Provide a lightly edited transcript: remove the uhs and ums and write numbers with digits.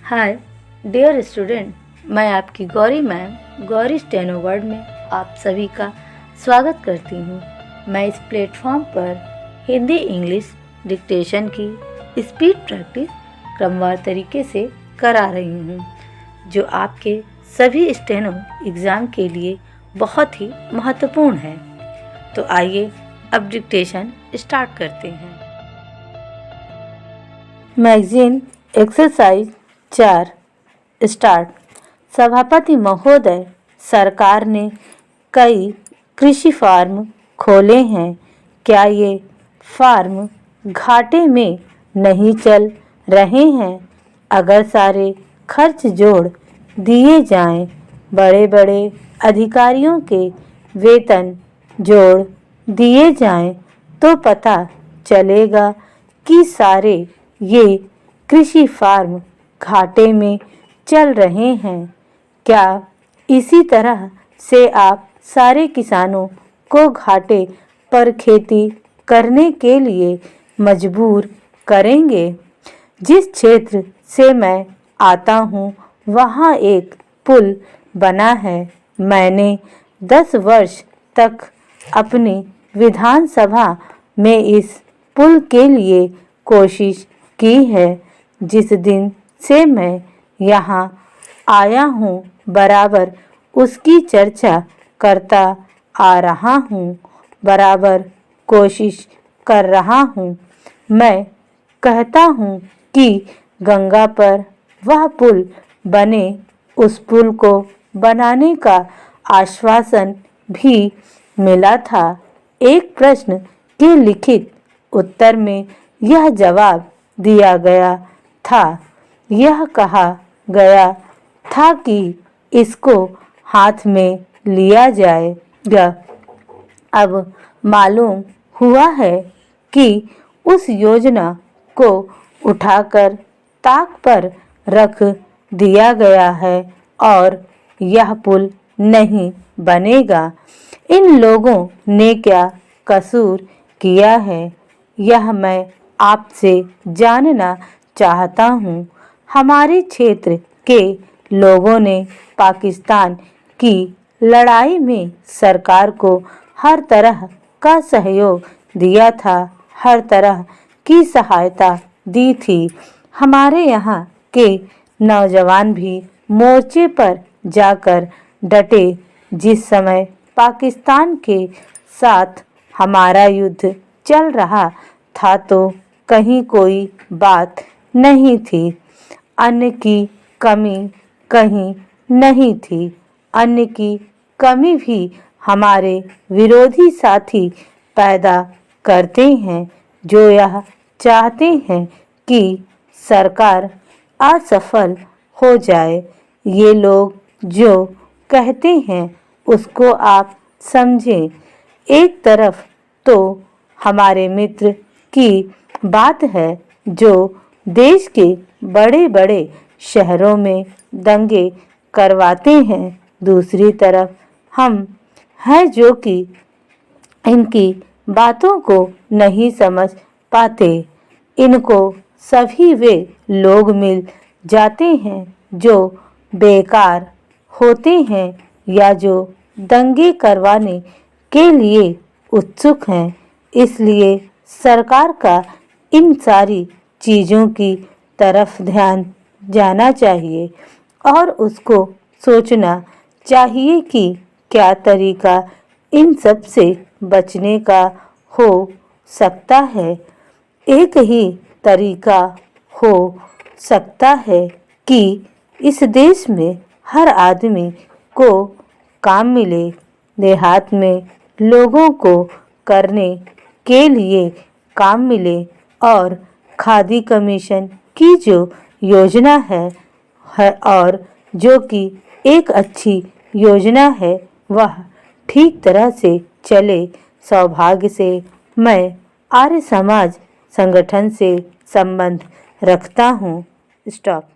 Hi dear student, मैं आपकी Gauri ma'am Gauri steno word में आप सभी का स्वागत करती हूँ। मैं इस प्लेटफॉर्म पर हिंदी इंग्लिश डिक्टेशन की स्पीड प्रैक्टिस क्रमवार तरीके से करा रही हूँ, जो आपके सभी स्टेनो एग्ज़ाम के लिए बहुत ही महत्वपूर्ण है। तो आइए अब डिक्टेशन स्टार्ट करते हैं। Magazine exercise 4 start. सभापति महोदय, सरकार ने कई कृषि फार्म खोले हैं। क्या ये फार्म घाटे में नहीं चल रहे हैं? अगर सारे खर्च जोड़ दिए जाएं, बड़े बड़े अधिकारियों के वेतन जोड़ दिए जाएं, तो पता चलेगा कि सारे ये कृषि फार्म घाटे में चल रहे हैं। क्या इसी तरह से आप सारे किसानों को घाटे पर खेती करने के लिए मजबूर करेंगे? जिस क्षेत्र से मैं आता हूँ, वहाँ एक पुल बना है। मैंने 10 वर्ष तक अपनी विधानसभा में इस पुल के लिए कोशिश की है। जिस दिन से मैं यहाँ आया हूँ, बराबर उसकी चर्चा करता आ रहा हूँ, बराबर कोशिश कर रहा हूँ। मैं कहता हूँ कि गंगा पर वह पुल बने। उस पुल को बनाने का आश्वासन भी मिला था। एक प्रश्न के लिखित उत्तर में यह जवाब दिया गया था। यह कहा गया था कि इसको हाथ में लिया जाएगा। अब मालूम हुआ है कि उस योजना को उठाकर ताक पर रख दिया गया है और यह पुल नहीं बनेगा। इन लोगों ने क्या कसूर किया है, यह मैं आपसे जानना चाहता हूँ। हमारे क्षेत्र के लोगों ने पाकिस्तान की लड़ाई में सरकार को हर तरह का सहयोग दिया था, हर तरह की सहायता दी थी। हमारे यहाँ के नौजवान भी मोर्चे पर जाकर डटे। जिस समय पाकिस्तान के साथ हमारा युद्ध चल रहा था, तो कहीं कोई बात नहीं थी। अन्न की कमी कहीं नहीं थी। अन्न की कमी भी हमारे विरोधी साथी पैदा करते हैं, जो यह चाहते हैं कि सरकार असफल हो जाए। ये लोग जो कहते हैं उसको आप समझें। एक तरफ तो हमारे मित्र की बात है, जो देश के बड़े बड़े शहरों में दंगे करवाते हैं। दूसरी तरफ हम हैं जो कि इनकी बातों को नहीं समझ पाते। इनको सभी वे लोग मिल जाते हैं जो बेकार होते हैं या जो दंगे करवाने के लिए उत्सुक हैं। इसलिए सरकार का इन सारी चीज़ों की तरफ ध्यान जाना चाहिए और उसको सोचना चाहिए कि क्या तरीका इन सब से बचने का हो सकता है। एक ही तरीका हो सकता है कि इस देश में हर आदमी को काम मिले, देहात में लोगों को करने के लिए काम मिले और खादी कमीशन की जो योजना है और जो कि एक अच्छी योजना है, वह ठीक तरह से चले। सौभाग्य से मैं आर्य समाज संगठन से संबंध रखता हूँ। स्टॉप।